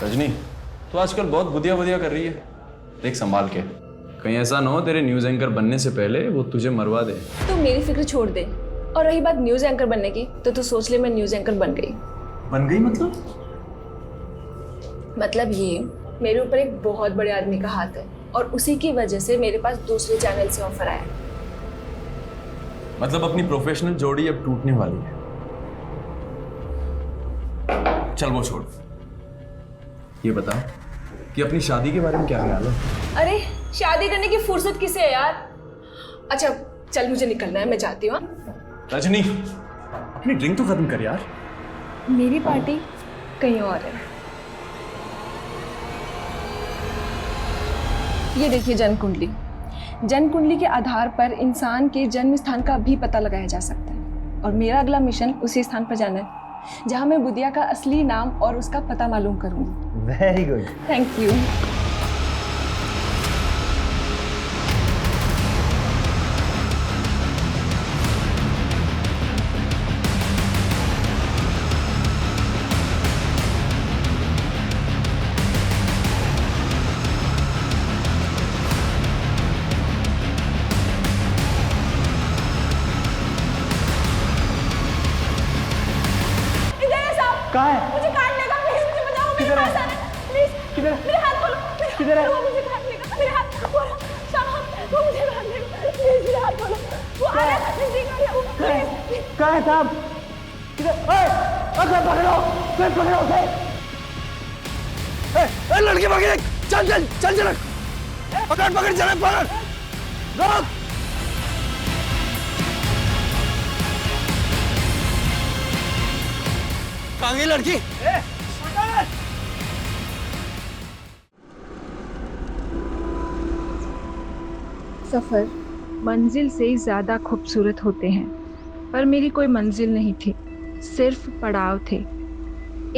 रजनी, तो आजकल बहुत बुदिया बुदिया कर रही है, देख संभाल के। कहीं ऐसा ना हो तेरे न्यूज़ एंकर बनने से पहले वो तुझे मरवा दे। तू मेरी फिक्र छोड़ दे। और रही बात न्यूज़ एंकर बनने की, तो तू सोच ले मैं न्यूज़ एंकर बन गई। बन गई मतलब ये, मेरे ऊपर एक बहुत बड़े आदमी का हाथ है और उसी की वजह से मेरे पास दूसरे चैनल से ऑफर आया। मतलब अपनी प्रोफेशनल जोड़ी अब टूटने वाली है। चल वो छोड़, ये बता कि अपनी शादी के बारे में क्या ख्याल है? अरे शादी करने की फुर्सत किसे है यार। अच्छा चल, मुझे निकलना है, मैं जाती हूँ। रजनी, अपनी ड्रिंक तो खत्म कर यार। मेरी पार्टी कहीं और है। ये देखिए जन्म कुंडली। जन्म कुंडली के आधार पर इंसान के जन्म स्थान का भी पता लगाया जा सकता है और मेरा अगला मिशन उसी स्थान पर जाना है जहां मैं बुदिया का असली नाम और उसका पता मालूम करूंगी। Very good. Thank you. कहाँ है? मुझे काट लेगा, प्लीज मुझे बचाओ, मेरे पास आना, प्लीज। किधर? मेरे हाथ खोलो। किधर है? वो मुझे काट लेगा, मेरे हाथ खोलो। साहब, वो मुझे काट लेगा, प्लीज मेरे हाथ खोलो। वो आ रहा है, प्लीज वो प्लीज। कहाँ है साहब? किधर? ओए, कोई पकड़ो उसे। लड़की पकड़, चल चल चल चल, पकड़ पकड़ चल पकड़, रोक। कहाँ गई लड़की? सफ़र मंजिल से ज़्यादा खूबसूरत होते हैं, पर मेरी कोई मंजिल नहीं थी, सिर्फ पड़ाव थे।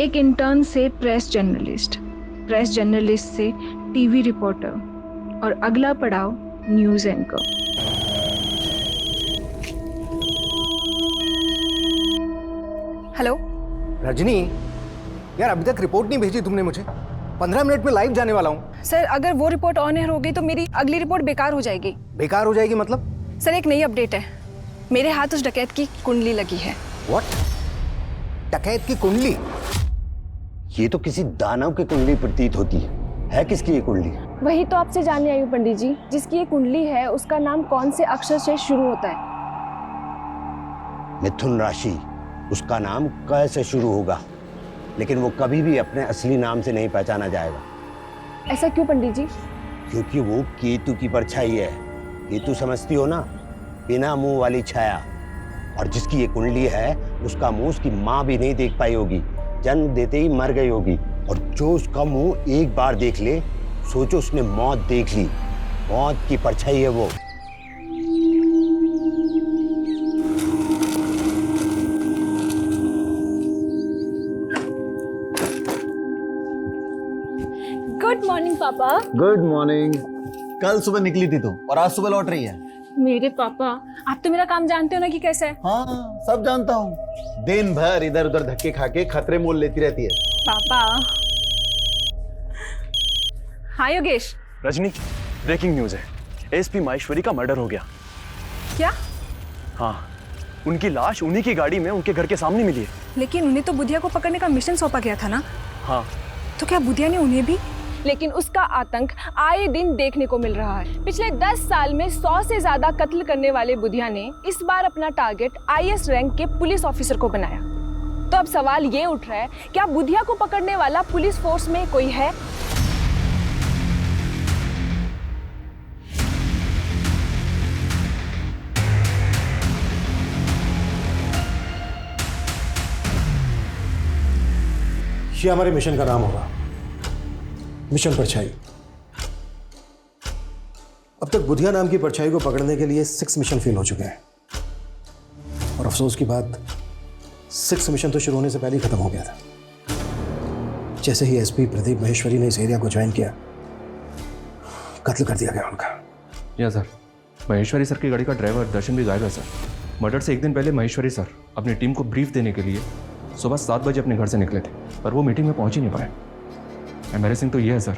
एक इंटर्न से प्रेस जर्नलिस्ट से टीवी रिपोर्टर और अगला पड़ाव न्यूज़ एंकर। हेलो रजनी, यार अभी तक रिपोर्ट नहीं भेजी तुमने मुझे। 15 मिनट में लाइव जाने वाला हूँ। सर, अगर वो रिपोर्ट ऑन एयर हो गई तो मेरी अगली रिपोर्ट बेकार हो जाएगी। बेकार हो जाएगी मतलब? सर एक नई अपडेट है, मेरे हाथ उस डकैत की कुंडली लगी है। व्हाट? डकैत की कुंडली? ये तो किसी दानव की कुंडली प्रतीत होती है किसकी ये कुंडली? वही तो आपसे जानने आई हूँ पंडित जी। जिसकी ये कुंडली है उसका नाम कौन से अक्षर से शुरू होता है? मिथुन राशि, उसका नाम क से शुरू होगा, लेकिन वो कभी भी अपने असली नाम से नहीं पहचाना जाएगा। ऐसा क्यों पंडित जी? क्योंकि वो केतु की परछाई है। केतु समझती हो ना, बिना मुंह वाली छाया। और जिसकी ये कुंडली है उसका मुंह उसकी माँ भी नहीं देख पाई होगी, जन्म देते ही मर गई होगी। और जो उसका मुंह एक बार देख ले, सोचो उसने मौत देख ली। मौत की परछाई है वो। गुड मॉर्निंग पापा। Good morning. कल सुबह निकली थी तुम और आज सुबह लौट रही है। मेरे पापा, आप तो मेरा काम जानते हो ना कि कैसा है। हाँ, सब जानता हूँ। दिन भर इधर उधर धक्के खा के खतरे मोल लेती रहती है। पापा। हाँ योगेश। रजनी, ब्रेकिंग न्यूज़ है, एसपी माहेश्वरी का मर्डर हो गया। क्या? हाँ, उनकी लाश उन्हीं की गाड़ी में उनके घर के सामने मिली है। लेकिन उन्हें तो बुधिया को पकड़ने का मिशन सौंपा गया था ना। हाँ, तो क्या बुधिया ने उन्हें भी? लेकिन उसका आतंक आए दिन देखने को मिल रहा है। पिछले 10 साल में 100 से ज्यादा कत्ल करने वाले बुधिया ने इस बार अपना टारगेट आईएएस रैंक के पुलिस ऑफिसर को बनाया। तो अब सवाल ये उठ रहा है, क्या बुधिया को पकड़ने वाला पुलिस फोर्स में कोई है? ये हमारे मिशन का नाम होगा, मिशन परछाई। अब तक बुधिया नाम की परछाई को पकड़ने के लिए 6 मिशन फेल हो चुके हैं और अफसोस की बात, 6 मिशन तो शुरू होने से पहले ही खत्म हो गया था। जैसे ही एसपी प्रदीप माहेश्वरी ने इस एरिया को ज्वाइन किया, कत्ल कर दिया गया उनका। या सर, महेश्वरी सर की गाड़ी का ड्राइवर दर्शन भी गायब है सर। मर्डर से एक दिन पहले महेश्वरी सर अपनी टीम को ब्रीफ देने के लिए सुबह 7 बजे अपने घर से निकले थे, पर वो मीटिंग में पहुंच ही नहीं पाए। एम्बैरेसिंग तो ये है सर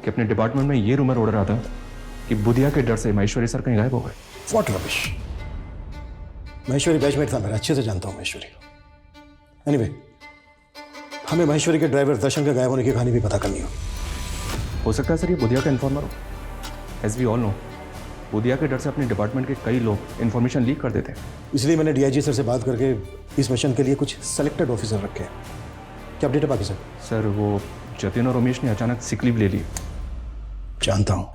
कि अपने डिपार्टमेंट में ये रूमर उड़ रहा था कि बुधिया के डर से महेश्वरी सर कहीं गायब हो गए। What rubbish. महेश्वरी बैचमेट था मेरा, अच्छे से जानता हूँ महेश्वरी को। एनीवे, हमें महेश्वरी के ड्राइवर दर्शन के गायब होने की कहानी भी पता करनी होगी। हो सकता है सर ये बुधिया का इन्फॉर्मर हो। As we all know, Budhiya के डर से अपने डिपार्टमेंट के कई लोग इन्फॉर्मेशन लीक कर देते हैं। इसलिए मैंने डीआईजी सर से बात करके इस मिशन के लिए कुछ सेलेक्टेड ऑफिसर रखे हैं। क्या अपडेट है बाकी सर? सर वो जतिन और रमेश ने अचानक सिक लीव ले ली। जानता हूँ।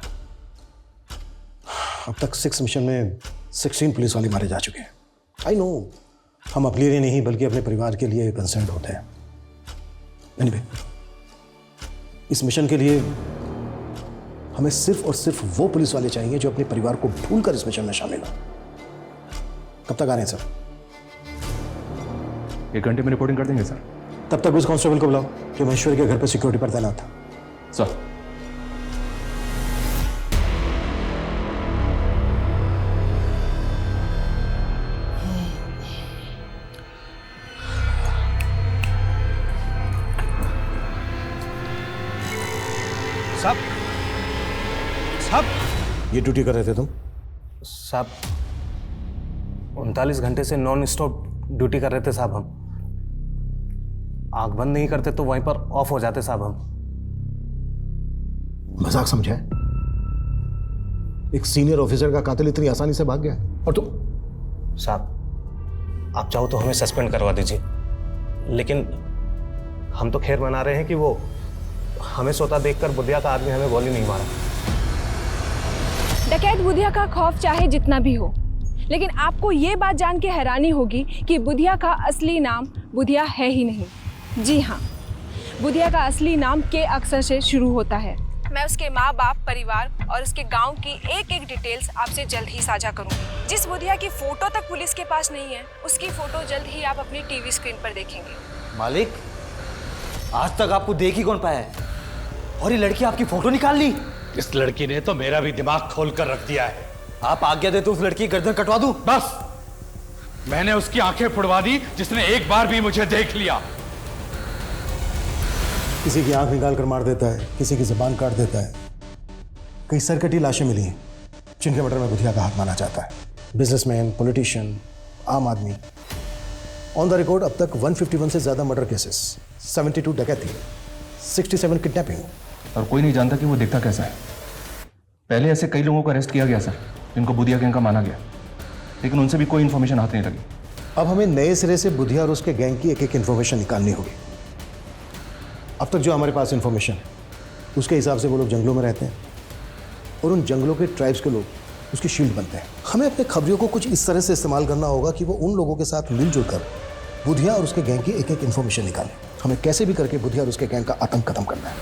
अब तक 6 मिशन में 16 पुलिस वाले मारे जा चुके हैं। आई नो, हम अपने लिए नहीं बल्कि अपने परिवार के लिए कंसर्न होते हैं। एनीवे, इस मिशन के लिए हमें सिर्फ और सिर्फ वो पुलिस वाले चाहिए जो अपने परिवार को भूलकर इस मिशन में शामिल हो। कब तक आ रहे हैं सर? 1 घंटे में रिपोर्टिंग कर देंगे सर। तब तक उस कांस्टेबल को बुलाओ जो महेश्वरी के घर पर सिक्योरिटी पर तैनात था। सर साहब, ये ड्यूटी कर रहे थे तुम? साहब 39 घंटे से नॉन स्टॉप ड्यूटी कर रहे थे साहब। हम आंख बंद नहीं करते तो वहीं पर ऑफ हो जाते साहब। हम मजाक समझा है? एक सीनियर ऑफिसर का कातिल इतनी आसानी से भाग गया और तुम? साहब आप चाहो तो हमें सस्पेंड करवा दीजिए, लेकिन हम तो खैर मना रहे हैं कि वो हमें सोता देखकर बुधिया का आदमी हमें गोली नहीं मारा। डकैत बुधिया का खौफ चाहे जितना भी हो, लेकिन आपको ये बात जान के हैरानी होगी कि बुधिया का असली नाम बुधिया है ही नहीं। जी हाँ, बुधिया का असली नाम के अक्षर से शुरू होता है। मैं उसके माँ बाप, परिवार और उसके गांव की एक एक डिटेल्स आपसे जल्द ही साझा करूंगी। जिस बुधिया की फोटो तक पुलिस के पास नहीं है, उसकी फोटो जल्द ही आप अपनी टीवी स्क्रीन पर देखेंगे। मालिक, आज तक आपको देख ही कौन पाया है, और ये लड़की आपकी फोटो निकाल ली। इस लड़की ने तो मेरा भी दिमाग खोल कर रख दिया है। आप आज्ञा दे तो उस लड़की की गर्दन कटवा दूं? बस, मैंने उसकी आंखें फुड़वा दी जिसने एक बार भी मुझे देख लिया। किसी की आंख निकाल कर मार देता है, किसी की जुबान काट देता है। कई सरकटी लाशें मिली हैं जिनके मर्डर में बुधिया का हाथ माना जाता है। बिजनेसमैन, पॉलिटिशियन, आम आदमी। ऑन द रिकॉर्ड अब तक 151 से ज्यादा मर्डर केसेस, 72 डकैती, 67 किडनैपिंग। और कोई नहीं जानता कि वो दिखता कैसा है। पहले ऐसे कई लोगों को अरेस्ट किया गया सर, जिनको बुधिया गैंग का माना गया, लेकिन उनसे भी कोई इन्फॉर्मेशन हाथ नहीं लगी। अब हमें नए सिरे से बुधिया और उसके गैंग की एक एक इन्फॉर्मेशन निकालनी होगी। अब तक जो हमारे पास इन्फॉर्मेशन है उसके हिसाब से वो लोग जंगलों में रहते हैं और उन जंगलों के ट्राइब्स के लोग उसकी शील्ड बनते हैं। हमें अपने खबरियों को कुछ इस तरह से इस्तेमाल करना होगा कि वो उन लोगों के साथ मिलजुल कर बुधिया और उसके गैंग की एक एक इन्फॉर्मेशन निकालें। हमें कैसे भी करके बुधिया और उसके गैंग का आतंक खत्म करना है।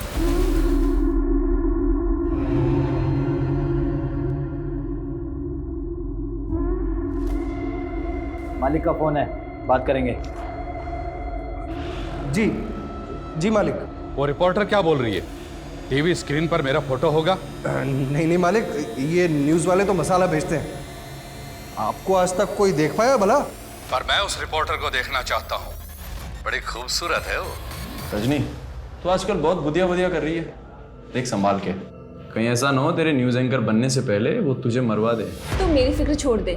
मालिक का फोन है, बात करेंगे। जी जी मालिक। वो रिपोर्टर क्या बोल रही है? टीवी स्क्रीन पर मेरा फोटो होगा? नहीं मालिक, ये न्यूज़ वाले तो मसाला भेजते हैं। आपको आज तक कोई देख पाया भला? पर मैं उस रिपोर्टर को देखना चाहता हूँ। बड़ी खूबसूरत है वो। रजनी, तो आजकल बहुत बुधिया बुधिया कर रही है। देख संभाल के, कहीं ऐसा ना हो तेरे न्यूज़ एंकर बनने से पहले वो तुझे मरवा दे। तो मेरी फिक्र छोड़ दे।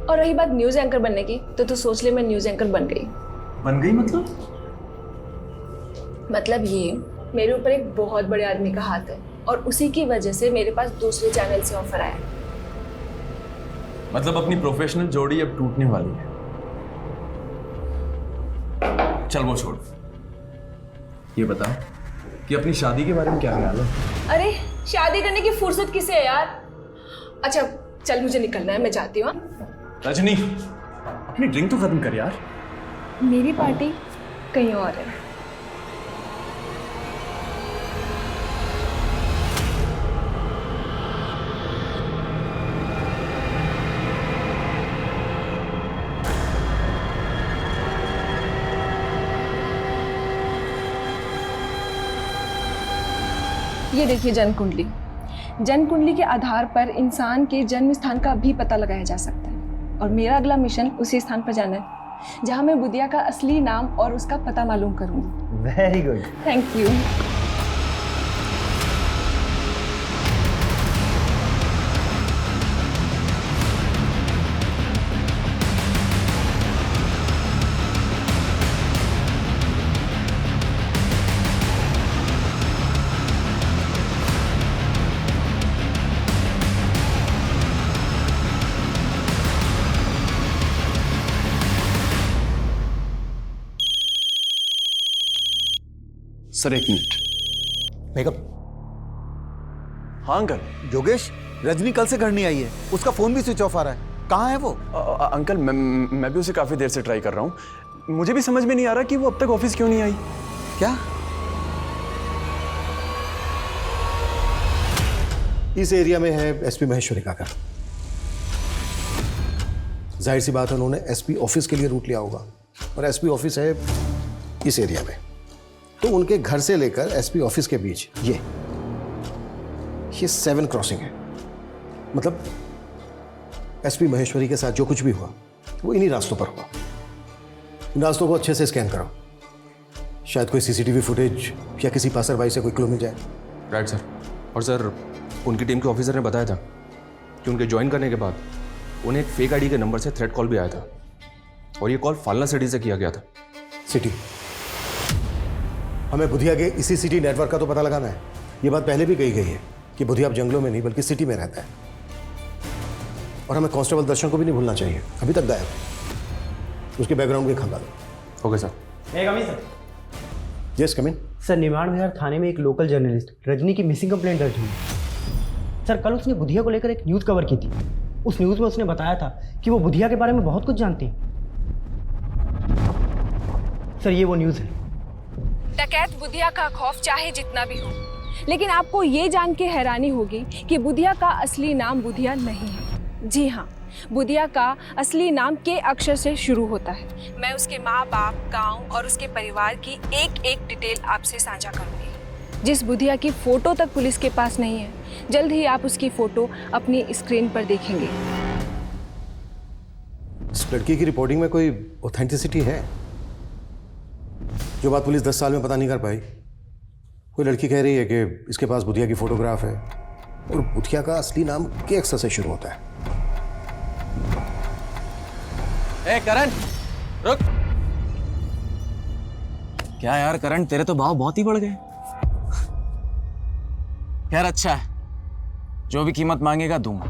और रही बात न्यूज़ एंकर बनने की, तो तू सोच ले मैं न्यूज़ एंकर बन गई। बन गई मतलब ये, मेरे ऊपर एक बहुत बड़े आदमी का हाथ है और उसी की वजह से मेरे पास दूसरे चैनल से ऑफर आया। मतलब अपनी प्रोफेशनल जोड़ी अब टूटने वाली है। चल वो छोड़, ये बता कि अपनी शादी के बारे में क्या ख्याल है? अरे शादी करने की फुर्सत किसे है यार। अच्छा चल, मुझे निकलना है, मैं जाती हूँ। रजनी, अपनी ड्रिंक तो खत्म कर यार। मेरी पार्टी कहीं और है। ये देखिए जन्म कुंडली। जन्म कुंडली के आधार पर इंसान के जन्म स्थान का भी पता लगाया जा सकता है और मेरा अगला मिशन उसी स्थान पर जाना है जहां मैं बुधिया का असली नाम और उसका पता मालूम करूंगी। Very good. Thank you. Sir एक मिनट। मेकअप। हाँ अंकल। योगेश, रजनी कल से घर नहीं आई है, उसका फोन भी स्विच ऑफ आ रहा है, कहाँ है वो? अंकल मैं भी उसे काफी देर से ट्राई कर रहा हूँ। मुझे भी समझ में नहीं आ रहा कि वो अब तक ऑफिस क्यों नहीं आई। क्या? इस एरिया में है एसपी महेश्वरी का घर। जाहिर सी बात है उन्होंने एसपी ऑफिस के लिए रूट लिया होगा, और एसपी ऑफिस है इस एरिया में। तो उनके घर से लेकर एसपी ऑफिस के बीच ये 7 क्रॉसिंग है। मतलब एसपी महेश्वरी के साथ जो कुछ भी हुआ वो इन्हीं रास्तों पर हुआ। इन रास्तों को अच्छे से स्कैन करो, शायद कोई सीसीटीवी फुटेज या किसी पासरबाई से कोई क्लू मिल जाए। Right sir. और सर, उनकी टीम के ऑफिसर ने बताया था कि उनके ज्वाइन करने के बाद उन्हें एक फेक आईडी के नंबर से थ्रेट कॉल भी आया था, और ये कॉल फालना सिटी से किया गया था। सिटी? हमें बुधिया के इसी सिटी नेटवर्क का तो पता लगाना है। ये बात पहले भी कही गई है कि बुधिया अब जंगलों में नहीं बल्कि सिटी में रहता है। और हमें कांस्टेबल दर्शन को भी नहीं भूलना चाहिए, अभी तक गायब है। उसके बैकग्राउंड भी खंगालो। Okay sir. Yes come in. Sir, Nirman Vihar थाने में एक लोकल जर्नलिस्ट रजनी की मिसिंग कंप्लेंट दर्ज हुई। सर, कल उसने बुधिया को लेकर एक न्यूज़ कवर की थी। उस न्यूज़ में उसने बताया था कि वो बुधिया के बारे में बहुत कुछ जानती है। सर, ये वो न्यूज़ है। डकैत बुधिया का खौफ चाहे जितना भी हो, लेकिन आपको ये जान के हैरानी होगी कि बुधिया का असली नाम बुधिया नहीं है। जी हाँ, बुधिया का असली नाम के अक्षर से शुरू होता है। मैं उसके माँ बाप, गांव और उसके परिवार की एक एक डिटेल आपसे साझा करूंगी। जिस बुधिया की फोटो तक पुलिस के पास नहीं है, जल्द ही आप उसकी फोटो अपनी स्क्रीन पर देखेंगे। इस लड़की की रिपोर्टिंग में कोई ऑथेंटिसिटी है? जो बात पुलिस 10 साल में पता नहीं कर पाई। कोई लड़की कह रही है कि इसके पास बुधिया की फोटोग्राफ है, और बुधिया का असली नाम के अक्षर से शुरू होता है। ए करण, रुक। क्या यार करण, तेरे तो भाव बहुत ही बढ़ गए। खैर अच्छा है, जो भी कीमत मांगेगा दूंगा,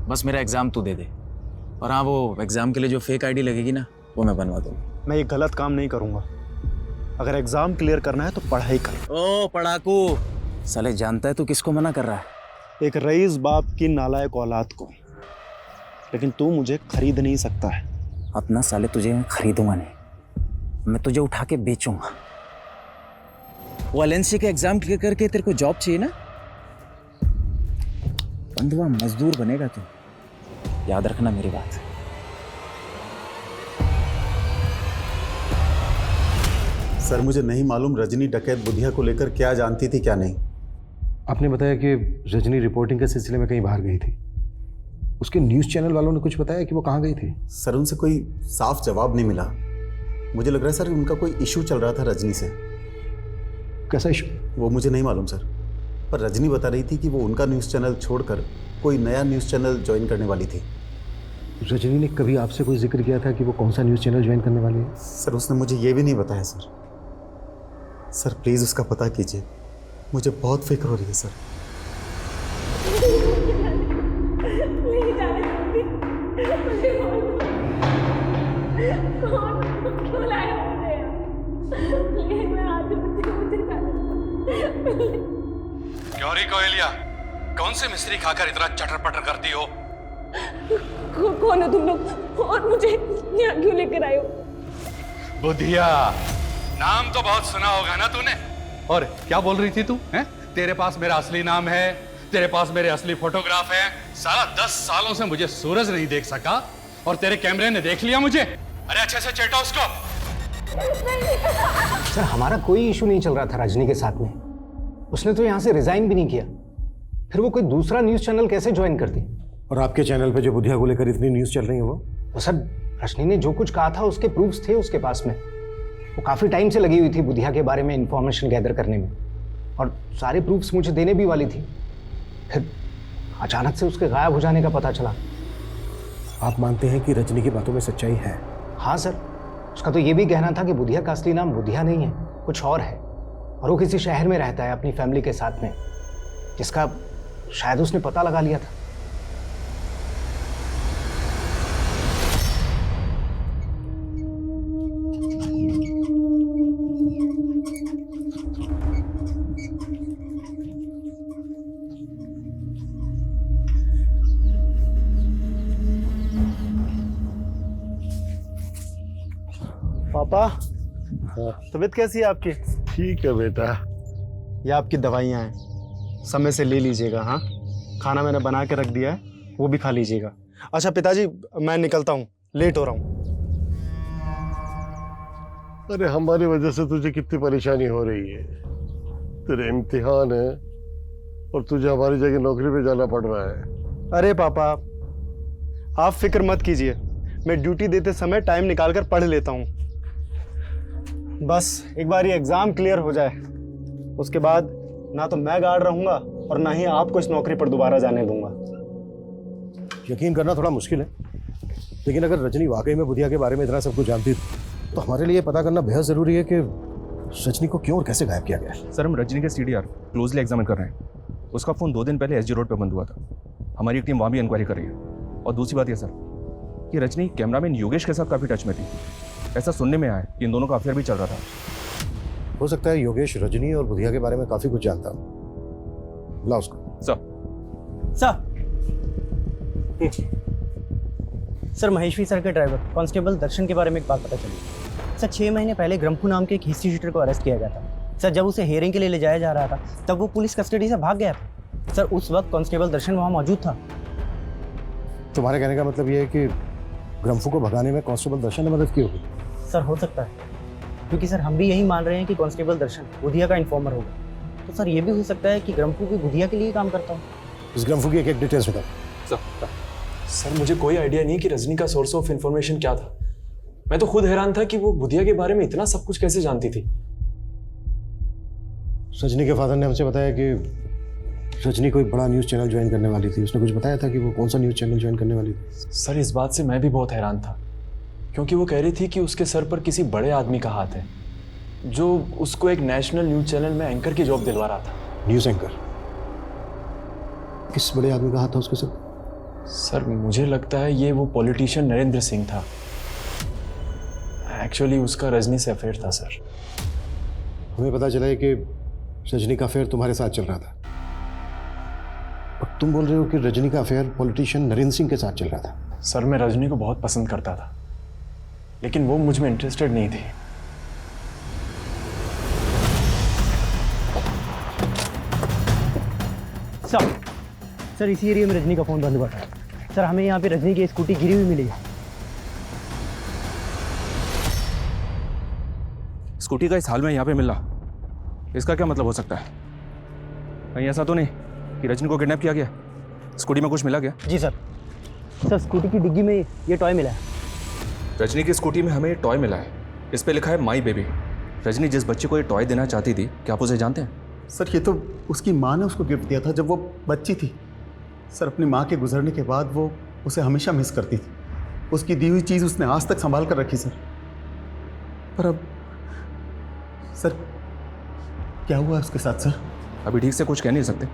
बस मेरा एग्जाम तू दे दे। और हाँ, वो एग्जाम के लिए जो फेक आईडी लगेगी ना, वो मैं बनवा दूंगा। मैं ये गलत काम नहीं करूंगा। अगर एग्जाम क्लियर करना है तो पढ़ाई कर। ओ पढ़ाकू, साले जानता है तू किसको मना कर रहा है? एक रईस बाप की नालायक औलाद को। लेकिन तू मुझे खरीद नहीं सकता है। अपना साले तुझे मैं खरीदूंगा नहीं, मैं तुझे उठा के बेचूंगा। वो एलएनसी के एग्जाम क्लियर करके तेरे को जॉब चाहिए ना, बंधुआ मजदूर बनेगा तू, याद रखना मेरी बात। सर, मुझे नहीं मालूम रजनी डकैत बुधिया को लेकर क्या जानती थी क्या नहीं। आपने बताया कि रजनी रिपोर्टिंग के सिलसिले में कहीं बाहर गई थी। उसके न्यूज़ चैनल वालों ने कुछ बताया कि वो कहाँ गई थी? सर, उनसे कोई साफ जवाब नहीं मिला। मुझे लग रहा है सर उनका कोई इशू चल रहा था रजनी से। कैसा इशू? वो मुझे नहीं मालूम सर, पर रजनी बता रही थी कि वो उनका न्यूज़ चैनल छोड़कर कोई नया न्यूज़ चैनल ज्वाइन करने वाली थी। रजनी ने कभी आपसे कोई जिक्र किया था कि वो कौन सा न्यूज़ चैनल ज्वाइन करने वाली है? सर, उसने मुझे ये भी नहीं बताया सर। सर प्लीज़ उसका पता कीजिए, मुझे बहुत फिक्र हो रही है सर। क्यों री कोयलिया, कौन से मिस्त्री खाकर इतना चटर पटर करती हो? कौन हो तुम लोग और मुझे यहाँ क्यों लेकर आए हो? बुधिया, नाम तो बहुत सुना होगा ना तूने। और क्या बोल रही थी तू? हैं? तेरे पास मेरा असली नाम है, तेरे पास मेरे असली फोटोग्राफ है। साला 10 सालों से मुझे सूरज नहीं देख सका और तेरे कैमरे ने देख लिया मुझे। अरे अच्छे से चेटा उसको। सर, हमारा कोई इशू नहीं चल रहा था रजनी के साथ में। उसने तो यहाँ से रिजाइन भी नहीं किया, फिर वो कोई दूसरा न्यूज़ चैनल कैसे ज्वाइन करती? और आपके चैनल पे जो बुधिया को लेकर इतनी न्यूज़ चल रही है वो सर, रजनी ने जो कुछ कहा था उसके प्रूफ्स थे उसके पास में। वो काफ़ी टाइम से लगी हुई थी बुधिया के बारे में इंफॉर्मेशन गैदर करने में, और सारे प्रूफ्स मुझे देने भी वाली थी। फिर अचानक से उसके गायब हो जाने का पता चला। आप मानते हैं कि रजनी की बातों में सच्चाई है? हाँ सर, उसका तो ये भी कहना था कि बुधिया का असली नाम बुधिया नहीं है, कुछ और है, और वो किसी शहर में रहता है अपनी फैमिली के साथ में, जिसका शायद उसने पता लगा लिया था। पापा, तबीयत कैसी है आपकी? ठीक है बेटा। ये आपकी दवाइयाँ हैं, समय से ले लीजिएगा। हाँ, खाना मैंने बना के रख दिया है, वो भी खा लीजिएगा। अच्छा पिताजी, मैं निकलता हूँ, लेट हो रहा हूँ। अरे हमारी वजह से तुझे कितनी परेशानी हो रही है। तेरे इम्तिहान है और तुझे हमारी जगह नौकरी पे जाना पड़ रहा है। अरे पापा, आप फिक्र मत कीजिए, मैं ड्यूटी देते समय टाइम निकाल कर पढ़ लेता हूँ। बस एक बार ये एग्ज़ाम क्लियर हो जाए, उसके बाद ना तो मैं गार्ड रहूँगा और ना ही आपको इस नौकरी पर दोबारा जाने दूंगा। यकीन करना थोड़ा मुश्किल है, लेकिन अगर रजनी वाकई में बुधिया के बारे में इतना सब कुछ जानती तो हमारे लिए पता करना बेहद ज़रूरी है कि रजनी को क्यों और कैसे गायब किया गया। सर, हम रजनी के CDR क्लोजली एग्जामिन कर रहे हैं। उसका फ़ोन 2 दिन पहले SG रोड पर बंद हुआ था। हमारी एक टीम वहाँ भी इंक्वायरी कर रही है। और दूसरी बात यह सर कि रजनी कैमरामैन योगेश के साथ काफ़ी टच में थी। ऐसा सुनने में आया कि इन दोनों का अफेयर भी चल रहा था। हो सकता है योगेश रजनी और बुधिया के बारे में काफ़ी कुछ जानता हो। बुला उसको। सर, महेश्वरी सर के ड्राइवर कांस्टेबल दर्शन के बारे में एक बात पता चली। सर, 6 महीने पहले ग्रम्फू नाम के एक हिस्ट्री शीटर को अरेस्ट किया गया था। सर, जब उसे हियरिंग के लिए ले जाया जा रहा था तब वो पुलिस कस्टडी से भाग गया था। सर, उस वक्त कांस्टेबल दर्शन वहाँ मौजूद था। तुम्हारे कहने का मतलब ये है कि ग्रम्फू को भगाने में कांस्टेबल दर्शन ने मदद की होगी? सर, हो सकता है, क्योंकि सर हम भी यही मान रहे हैं कि कांस्टेबल दर्शन बुधिया का इन्फॉर्मर होगा। तो सर ये भी हो सकता है कि ग्रम्फू भी बुधिया के लिए काम करता हो। इस ग्रम्फू की एक डिटेल्स बताओ। सर, मुझे कोई आइडिया नहीं कि रजनी का सोर्स ऑफ इंफॉर्मेशन क्या था। मैं तो खुद हैरान था कि वो बुधिया के बारे में इतना सब कुछ कैसे जानती थी। रजनी के फादर ने हमसे बताया कि रजनी कोई बड़ा न्यूज़ चैनल ज्वाइन करने वाली थी। उसने कुछ बताया था कि वो कौन सा न्यूज़ चैनल ज्वाइन करने वाली थी? सर, इस बात से मैं भी बहुत हैरान था, क्योंकि वो कह रही थी कि उसके सर पर किसी बड़े आदमी का हाथ है जो उसको एक नेशनल न्यूज़ चैनल में एंकर की जॉब दिलवा रहा था। News anchor? किस बड़े आदमी का हाथ था उसके सर? सर, मुझे लगता है ये वो पॉलिटिशियन नरेंद्र सिंह था। एक्चुअली उसका रजनी से अफेयर था सर। हमें पता चला है कि रजनी का अफेयर तुम्हारे साथ चल रहा था, और तुम बोल रहे हो कि रजनी का अफेयर पॉलिटिशियन नरेंद्र सिंह के साथ चल रहा था। सर, मैं रजनी को बहुत पसंद करता था, लेकिन वो मुझ में इंटरेस्टेड नहीं थी। सर, इसी एरिया में रजनी का फ़ोन बंद हुआ था। सर, हमें यहाँ पे रजनी की स्कूटी गिरी हुई मिली है। स्कूटी का इस हाल में यहाँ पे मिलना, इसका क्या मतलब हो सकता है? कहीं ऐसा तो नहीं कि रजनी को किडनैप किया गया? स्कूटी में कुछ मिला गया? जी सर। सर, स्कूटी की डिग्गी में ये टॉय मिला है। रजनी की स्कूटी में हमें ये टॉय मिला है। इस पे लिखा है माई बेबी। रजनी जिस बच्चे को ये टॉय देना चाहती थी, क्या आप उसे जानते हैं? सर, ये तो उसकी माँ ने उसको गिफ्ट दिया था जब वो बच्ची थी। सर, अपनी माँ के गुजरने के बाद वो उसे हमेशा मिस करती थी। उसकी दी हुई चीज़ उसने आज तक संभाल कर रखी सर। पर अब सर क्या हुआ उसके साथ सर? अभी ठीक से कुछ कह नहीं सकते,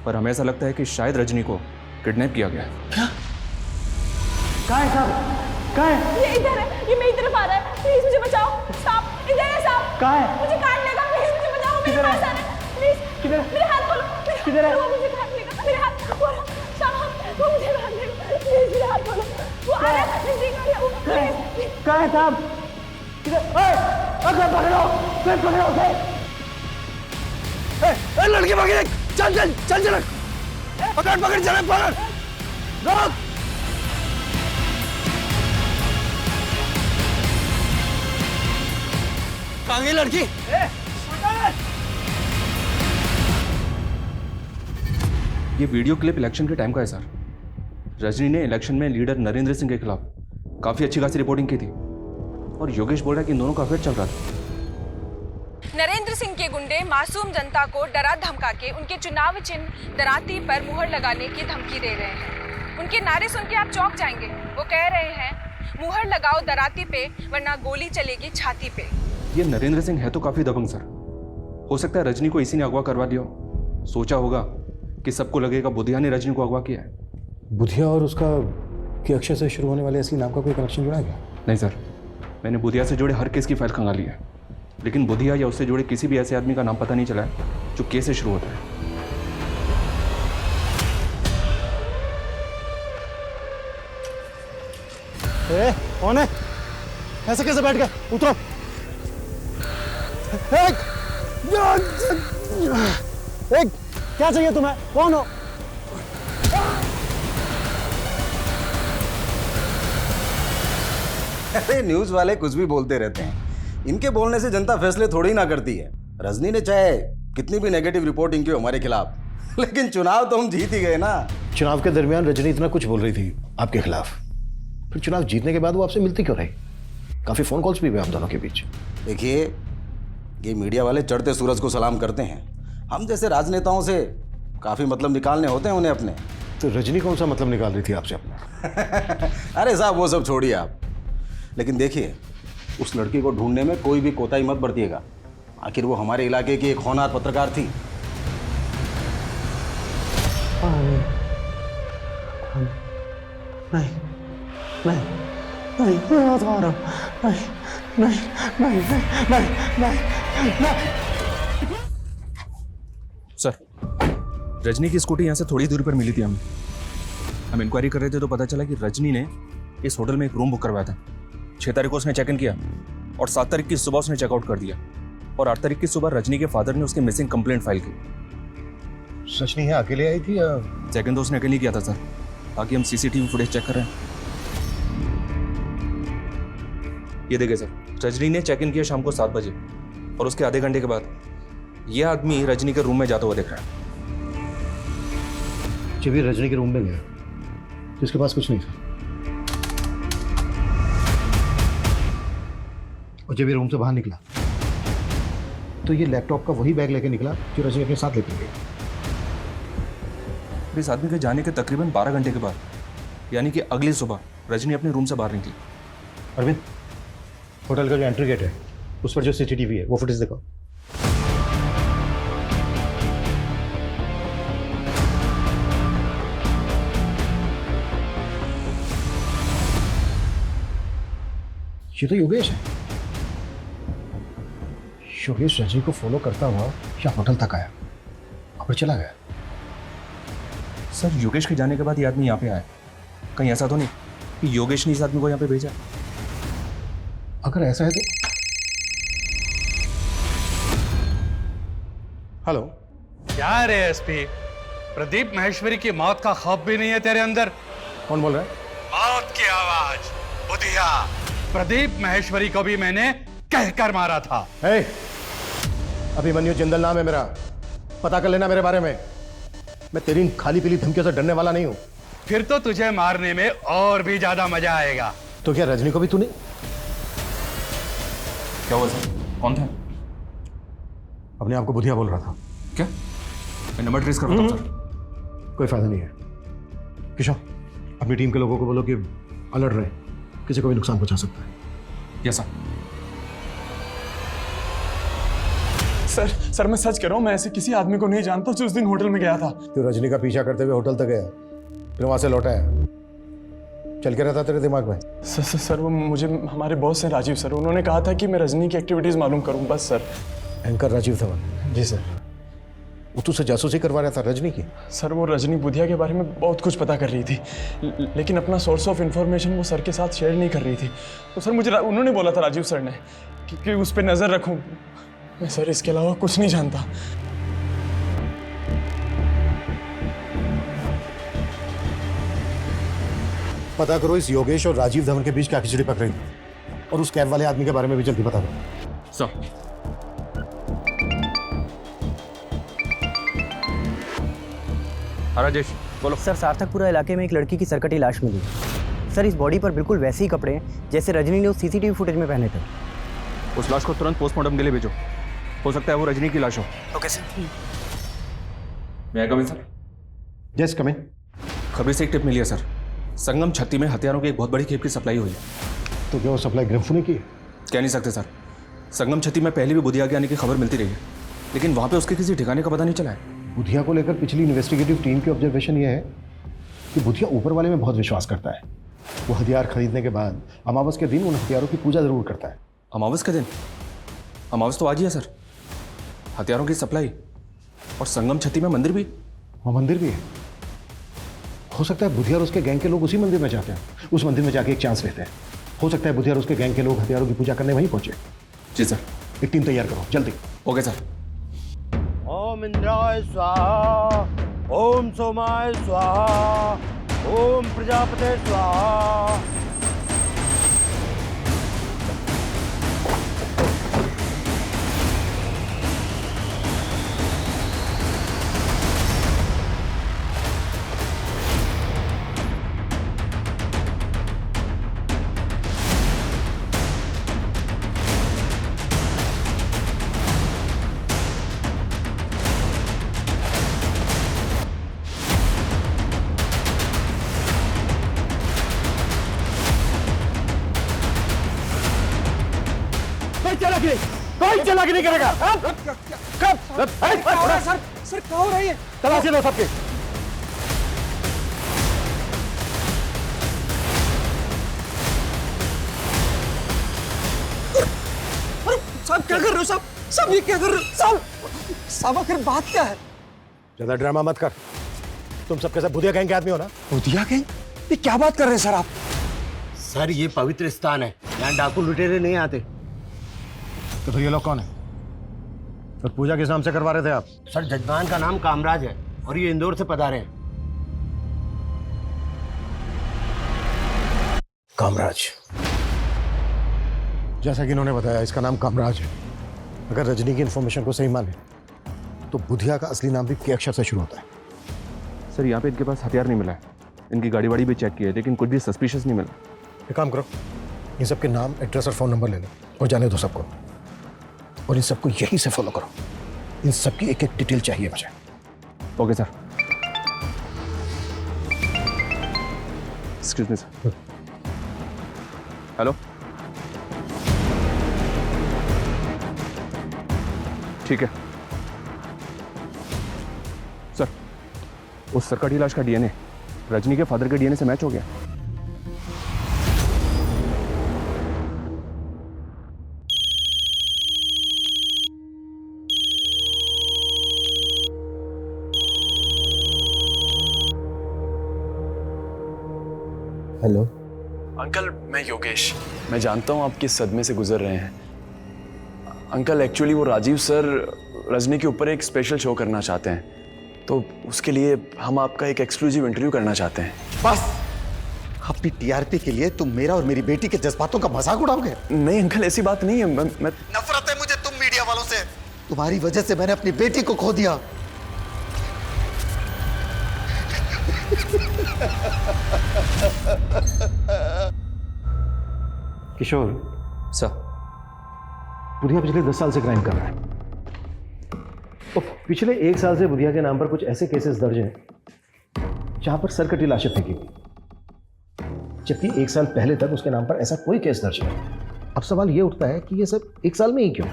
पर हमें ऐसा लगता है कि शायद रजनी को किडनैप किया गया है। क्या? कहाँ है साहब? कहाँ है? ये इधर है, ये मेरी तरफ आ रहा है। प्लीज मुझे बचाओ। साहब, इधर है साहब। कहाँ है? मुझे काट लेगा, प्लीज मुझे बचाओ। मेरे पास आ रहा है, प्लीज। किधर? मेरे हाथ खोलो। किधर है? वो मुझे काट लेगा, मेरे हाथ खोलो। साहब, वो मुझे काट लेगा, प्लीज मेरे हाथ खोलो। वो आ रहा है, नजदीक आ रहा है, प्लीज। कहाँ है साहब? किधर? अगर पकड़ो, फिर पकड़ो उसे। लड़की पकड़, चल चल चल चल, पकड़ पकड़, चल पकड़, रोक। कहाँ गई लड़की? ये वीडियो क्लिप इलेक्शन के टाइम का है सर। रजनी ने इलेक्शन में लीडर नरेंद्र सिंह के खिलाफ काफी अच्छी खासी रिपोर्टिंग की थी, और योगेश बोल रहा है कि इन दोनों का अफेयर चल रहा था। नरेंद्र सिंह के गुंडे मासूम जनता को डरा धमका के उनके चुनाव चिन्ह दराती पर मुहर लगाने की धमकी दे रहे हैं। उनके नारे सुन के आप चौंक जाएंगे। वो कह रहे हैं, मुहर लगाओ दराती पे, वरना गोली चलेगी छाती पे। ये नरेंद्र सिंह है तो काफी दबंग सर। हो सकता है रजनी को इसी ने अगवा करवा दिया हो। सोचा होगा कि सबको लगेगा बुधिया ने रजनी को अगवा किया है। बुधिया और उसका के अक्षर से शुरू होने वाले असली नाम का कोई कनेक्शन जुड़ा गया? नहीं सर, मैंने बुधिया से जुड़े हर केस की फाइल खंगाली है, लेकिन बुधिया या उससे जुड़े किसी भी ऐसे आदमी का नाम पता नहीं चला है जो केस से शुरू होता है। कौन है? ऐसे कैसे बैठ गए? उतरो। एक क्या चाहिए तुम्हें? कौन हो? अरे न्यूज वाले कुछ भी बोलते रहते हैं, इनके बोलने से जनता फैसले थोड़ी ना करती है। रजनी ने चाहे कितनी भी नेगेटिव रिपोर्टिंग की हमारे खिलाफ, लेकिन चुनाव तो हम जीत ही गए ना। चुनाव के दरमियान रजनी इतना कुछ बोल रही थी आपके खिलाफ, फिर चुनाव जीतने के बाद वो आपसे मिलती क्यों रही? काफी फोन कॉल्स भी हुए हम दोनों के बीच। देखिए, ये मीडिया वाले चढ़ते सूरज को सलाम करते हैं, हम जैसे राजनेताओं से काफी मतलब निकालने होते हैं उन्हें अपने। तो रजनी कौन सा मतलब निकाल रही थी आपसे अपना? अरे साहब वो सब छोड़िए आप, लेकिन देखिए उस लड़की को ढूंढने में कोई भी कोताही मत बरतिएगा। आखिर वो हमारे इलाके की एक होनहार पत्रकार थी। नहीं नहीं नहीं, मैं हाथ आ रहा हूं। नहीं नहीं नहीं नहीं नहीं। सर, रजनी की स्कूटी यहाँ से थोड़ी दूरी पर मिली थी हमें। हम इंक्वायरी कर रहे थे तो पता चला कि रजनी ने इस होटल में एक रूम बुक करवाया था। 6 तारीख को उसने चेक इन किया और 7 तारीख की सुबह उसने चेकआउट कर दिया, और 8 तारीख की सुबह रजनी के फादर ने उसकी मिसिंग कंप्लेंट फाइल की। रजनी है अकेले आई थी या? चेक इन तो उसने अकेले किया था सर। बाकी हम सीसीटीवी फुटेज चेक कर रहे हैं। ये देखिए सर, रजनी ने चेक इन किया शाम को 7 बजे, और उसके आधे घंटे के बाद यह आदमी रजनी के रूम में जाता हुआ दिख रहा है। जब ये रजनी के रूम में गया तो इसके पास कुछ नहीं था, और जब ये रूम से बाहर निकला तो ये लैपटॉप का वही बैग लेके निकला जो रजनी अपने साथ लेके गई। इस आदमी के जाने के तकरीबन 12 घंटे के बाद, यानी कि अगली सुबह, रजनी अपने रूम से बाहर निकली। अरविंद, होटल का जो एंट्री गेट है उस पर जो सीसीटीवी है वो फुटेज देखो। ये तो योगेश है। योगेश रजनी को फॉलो करता हुआ या होटल तक आया और फिर चला गया। सर, योगेश के जाने के बाद ये आदमी यहाँ पे आया, कहीं ऐसा तो नहीं कि योगेश ने इस आदमी को यहाँ पे भेजा? अगर ऐसा है तो हेलो, क्या रे एसपी, प्रदीप महेश्वरी की मौत का खौफ भी नहीं है तेरे अंदर? कौन बोल रहा है? मौत की आवाज, बुधिया। प्रदीप महेश्वरी को भी मैंने कहकर मारा था। अभिमन्यु जिंदल नाम है मेरा, पता कर लेना मेरे बारे में। मैं तेरी इन खाली पीली धमकियों से डरने वाला नहीं हूं। फिर तो तुझे मारने में और भी ज्यादा मजा आएगा। तो क्या रजनी को भी तूने? क्या हुआ सर? कौन था? अपने आप को बुधिया बोल रहा था। क्या? मैं नंबर ट्रेस कर रहा था सर। कोई फायदा नहीं है किशोर, अपनी टीम के लोगों को बोलो कि अलर्ट रहे, किसी को भी नुकसान पहुंचा सकता है। Yes sir. सर मैं सच कह रहा हूँ, मैं ऐसे किसी आदमी को नहीं जानता जो उस दिन होटल में गया था। तो रजनी का पीछा करते हुए होटल तक गया, फिर वहां से लौटा है, चल के रहता तेरे दिमाग में? सर वो मुझे हमारे बॉस हैं राजीव सर, उन्होंने कहा था कि मैं रजनी की एक्टिविटीज मालूम करूं बस सर। एंकर राजीव धवन? जी सर। वो तुझसे जासूसी करवा रहा था रजनी की? सर वो रजनी बुधिया के बारे में बहुत कुछ पता कर रही थी, लेकिन अपना सोर्स ऑफ इंफॉर्मेशन वो सर के साथ शेयर नहीं कर रही थी। तो सर मुझे उन्होंने बोला था राजीव सर ने कि उस पर नजर रखूं। मैं सर इसके अलावा कुछ नहीं जानता। पता करो इस योगेश और राजीव धवन के बीच क्या खिचड़ी पक रही, और उस कैब वाले आदमी के बारे में भी जल्दी पता करो। सर। राजेश बोलो। सर, सार्थकपुरा इलाके में एक लड़की की सरकटी लाश मिली। सर, इस बॉडी पर बिल्कुल वैसे ही कपड़े हैं जैसे रजनी ने उस सीसीटीवी फुटेज में पहने थे। उस लाश को तुरंत पोस्टमार्टम के लिए भेजो, हो सकता है वो रजनी की लाश हो। Okay sir. मैं कम इन सर? यस कम इन। खबरी से एक टिप मिली है सर, संगम छत्ती में हथियारों की एक बहुत बड़ी खेप की सप्लाई हुई है। तो क्या वो सप्लाई ग्रम्फू ने की? कह नहीं सकते सर, संगम छत्ती में पहले भी बुधिया के आने की खबर मिलती रही है, लेकिन वहाँ पे उसके किसी ठिकाने का पता नहीं चला है। बुधिया को लेकर पिछली इन्वेस्टिगेटिव टीम की ऑब्जर्वेशन ये है कि बुधिया ऊपर वाले में बहुत विश्वास करता है। वो हथियार खरीदने के बाद अमावस के दिन उन हथियारों की पूजा जरूर करता है। अमावस के दिन? अमावस तो आज ही है सर। हथियारों की सप्लाई और संगम छत्ती में मंदिर भी? वहाँ मंदिर भी है। हो सकता है बुधिया और उसके गैंग के लोग उसी मंदिर में जाते हैं, उस मंदिर में जाके एक चांस लेते हैं। हो सकता है बुधिया और उसके गैंग के लोग हथियारों की पूजा करने वहीं पहुंचे। जी सर। एक टीम तैयार करो जल्दी। Okay sir. ओम इंद्राय स्वाहा, ओम सोमाय स्वाहा, ओम प्रजापते स्वाहा। कोई चालाकी नहीं करेगा। सर क्या हो रही है? तलाशी लो सबके। साहब क्या कर रहे हो साहब? साहब ये क्या कर रहे हो साहब? साहब आखिर बात क्या है? ज्यादा ड्रामा मत कर। तुम सबके सब बुधिया गैंग के आदमी हो ना? बुधिया गैंग? ये क्या बात कर रहे हैं सर आप? सर ये पवित्र स्थान है, यहाँ डाकू लुटेरे नहीं आते। तो फिर ये लोग कौन है? तो पूजा किस नाम से करवा रहे थे आप? सर जजमान का नाम कामराज है और ये इंदौर से पधारे हैं। कामराज, जैसा कि इन्होंने बताया इसका नाम कामराज है। अगर रजनी की इंफॉर्मेशन को सही माने तो बुधिया का असली नाम भी के अक्षर से शुरू होता है। सर यहाँ पे इनके पास हथियार नहीं मिला है, इनकी गाड़ी वाड़ी भी चेक की है लेकिन कुछ भी सस्पिशियस नहीं मिला। एक काम करो, इन सबके नाम, एड्रेस और फ़ोन नंबर ले लो और जाने दो सबको, और इन सबको यहीं से फॉलो करो। इन सबकी एक एक डिटेल चाहिए मुझे। Okay sir. Excuse me sir. Hello, ठीक है सर। उस सरकटी लाश का डीएनए रजनी के फादर के डीएनए से मैच हो गया। हेलो अंकल, मैं योगेश। मैं जानता हूँ आप किस सदमे से गुजर रहे हैं। अंकल एक्चुअली वो राजीव सर रजनी के ऊपर एक स्पेशल शो करना चाहते हैं, तो उसके लिए हम आपका एक एक्सक्लूसिव इंटरव्यू करना चाहते हैं। बस अपनी टीआरपी के लिए तुम मेरा और मेरी बेटी के जज्बातों का मजाक उड़ाओगे? नहीं अंकल, ऐसी बात नहीं है। मैं नफरत है मुझे तुम मीडिया वालों से। तुम्हारी वजह से मैंने अपनी बेटी को खो दिया। किशोर सर, बुधिया पिछले 10 साल से क्राइम कर रहा है। तो पिछले 1 साल से बुधिया के नाम पर कुछ ऐसे केसेस दर्ज हैं जहां पर सरकटी लाशें फेंकी गई, जबकि 1 साल पहले तक उसके नाम पर ऐसा कोई केस दर्ज नहीं। अब सवाल ये उठता है कि ये सब 1 साल में ही क्यों?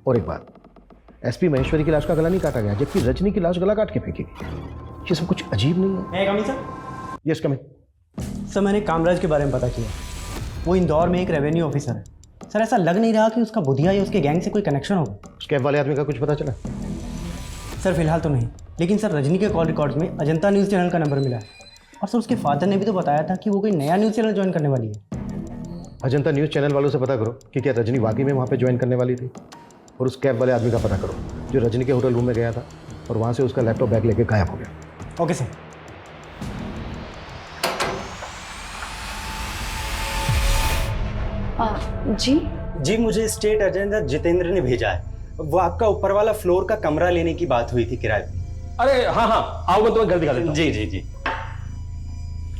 और एक बात, एसपी महेश्वरी की लाश का गला नहीं काटा गया, जबकि रजनी की लाश गला काट के फेंकी गई। ये सब कुछ अजीब नहीं है? मैं coming sir? Yes coming. Sir मैंने कामराज के बारे में पता किया, वो इंदौर में एक रेवेन्यू ऑफिसर है। सर ऐसा लग नहीं रहा कि उसका बुधिया या उसके गैंग से कोई कनेक्शन होगा। उस कैब वाले आदमी का कुछ पता चला? सर फिलहाल तो नहीं, लेकिन सर रजनी के कॉल रिकॉर्ड्स में अजंता न्यूज़ चैनल का नंबर मिला है, और सर उसके फादर ने भी तो बताया था कि वो कोई नया न्यूज़ चैनल ज्वाइन करने वाली है। अजंता न्यूज़ चैनल वालों से पता करो कि क्या रजनी वाकई में वहाँ पे ज्वाइन करने वाली थी, और उस कैब वाले आदमी का पता करो जो रजनी के होटल रूम में गया था और वहाँ से उसका लैपटॉप बैग लेके गायब हो गया। Okay sir. जी मुझे स्टेट एजेंट जितेंद्र ने भेजा है, वो आपका ऊपर वाला फ्लोर का कमरा लेने की बात हुई थी किराए पे। अरे हाँ हाँ, आओ मैं तुम्हें घर दिखा देता हूँ। जी जी जी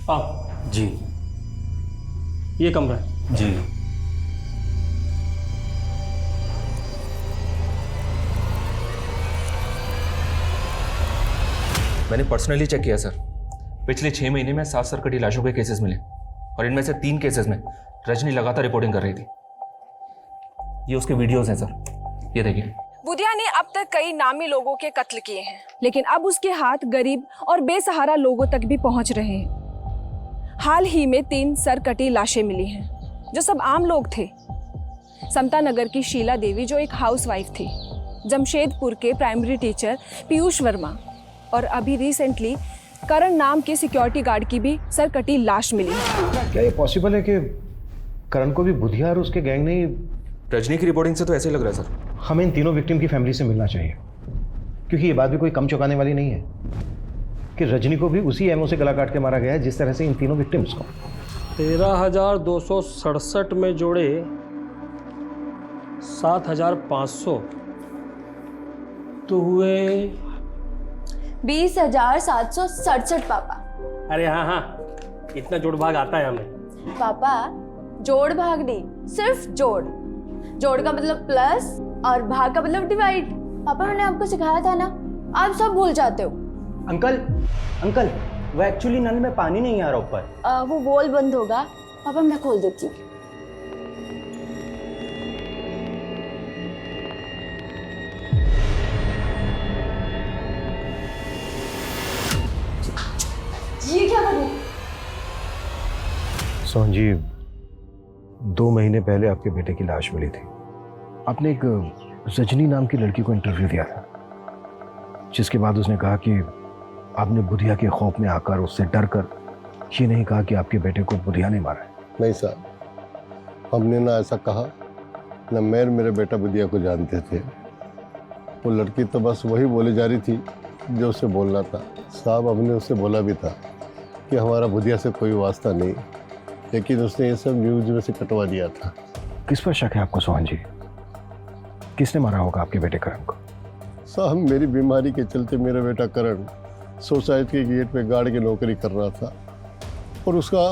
आप जी, ये कमरा है जी। मैंने पर्सनली चेक किया सर, पिछले 6 महीने में 7 सरकटी लाशों के केसेस मिले, और इनमें से 3 केसेस में रजनी लगातार रिपोर्टिंग कर रही थी। ये उसके वीडियोस हैं सर, ये देखिए। बुधिया ने अब तक कई नामी लोगों के कत्ल किए हैं, लेकिन अब उसके हाथ गरीब और बेसहारा लोगों तक भी पहुंच रहे हैं। हाल ही में 3 सरकटी लाशें मिली हैं, जो सब आम लोग थे। समता नगर की शीला देवी, जो एक हाउसवाइफ थी, जमशेदपुर के प्राइमरी टीचर पीयूष वर्मा, और अभी रिसेंटली करण नाम के सिक्योरिटी गार्ड की भी सरकटी लाश मिली है। क्या ये पॉसिबल है कि करण को भी बुधिया और उसके गैंग ने। रजनी की रिपोर्टिंग से तो ऐसे ही लग रहा है सर। हमें इन तीनों विक्टिम की फैमिली से मिलना चाहिए, क्योंकि ये बात भी कोई कम चौंकाने वाली नहीं है कि रजनी को भी उसी एमओ से गला काट के मारा गया है जिस तरह से इन तीनों विक्टिम्स को। 13,267 में जोड़े 7,500 तो हुए 20,767 पापा। अरे हाँ, इतना जोड़ भाग आता है हमें। पापा जोड़ भाग नहीं, सिर्फ जोड़। जोड़ का मतलब प्लस और भाग का मतलब डिवाइड। पापा मैंने आपको सिखाया था ना, आप सब भूल जाते हो। अंकल वो एक्चुअली नल में पानी नहीं आ रहा ऊपर। वो वॉल बंद होगा, पापा मैं खोल देती हूँ। ये क्या करूँ? सोहन जी, 2 महीने पहले आपके बेटे की लाश मिली थी। आपने एक रजनी नाम की लड़की को इंटरव्यू दिया था, जिसके बाद उसने कहा कि आपने बुधिया के खौफ में आकर उससे डर कर ये नहीं कहा कि आपके बेटे को बुधिया ने मारा है। नहीं साहब, हमने ना ऐसा कहा, ना मैं मेरे बेटा बुधिया को जानते थे। वो लड़की तो बस वही बोली जा रही थी जो उसे बोलना था। साहब, हमने उससे बोला भी था कि हमारा बुधिया से कोई वास्ता नहीं, लेकिन उसने ये सब न्यूज में से कटवा दिया था। किस पर शक है आपको सोहन जी? किसने मारा होगा आपके बेटे करण को? साहब, मेरी बीमारी के चलते मेरा बेटा करण सोसाइटी के गेट पे गार्ड की नौकरी कर रहा था और उसका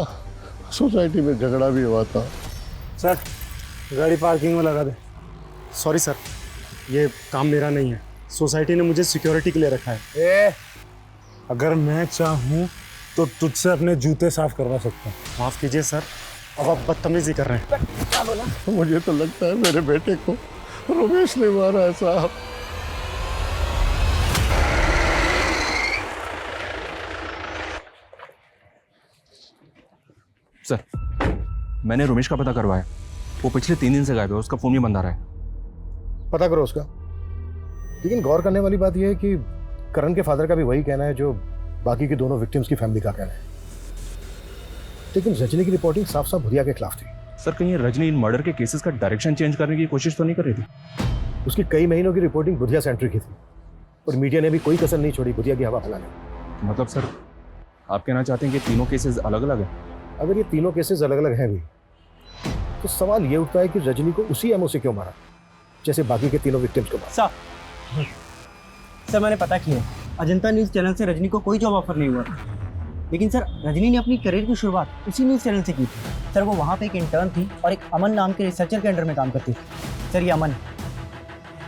सोसाइटी में झगड़ा भी हुआ था। सर गाड़ी पार्किंग में लगा दे। सॉरी सर, ये काम मेरा नहीं है, सोसाइटी ने मुझे सिक्योरिटी के लिए रखा है। अगर मैं चाहूँ तो तुझसे अपने जूते साफ करवा सकता हूँ। माफ़ कीजिए सर, अब आप बदतमीजी कर रहे हैं। क्या बोला? मुझे तो लगता है मेरे बेटे को रमेश ने मारा है साहब। सर, मैंने रमेश का पता करवाया। वो पिछले 3 दिन से गायब है, उसका फोन भी बंद आ रहा है। पता करो उसका। लेकिन गौर करने वाली बात यह है कि करण के फादर का भी वही कहना है जो बाकी के दोनों विक्टिम्स की फैमिली का कहना है। लेकिन रजनी की रिपोर्टिंग साफ साफ बुधिया के खिलाफ थी। सर, कहीं रजनी इन मर्डर के केसेस का डायरेक्शन चेंज करने की कोशिश तो नहीं कर रही थी? उसकी कई महीनों की रिपोर्टिंग बुधिया सेंट्रिक की थी और मीडिया ने भी कोई कसर नहीं छोड़ी बुधिया की हवा फैलाने। मतलब सर, आप कहना चाहते हैं कि तीनों केसेस अलग अलग हैं? अगर ये तीनों केसेस अलग अलग हैं भी, तो सवाल ये उठता है कि रजनी को उसी एमओ से क्यों मारा जैसे बाकी के तीनों विक्टिम्स को मारा। सर मैंने पता किया, अजंता न्यूज़ चैनल से रजनी को कोई जॉब ऑफर नहीं हुआ था। लेकिन सर, रजनी ने अपनी करियर की शुरुआत उसी न्यूज़ चैनल से की थी। सर वो वहाँ पे एक इंटर्न थी और एक अमन नाम के रिसर्चर के अंडर में काम करती थी। सर ये अमन,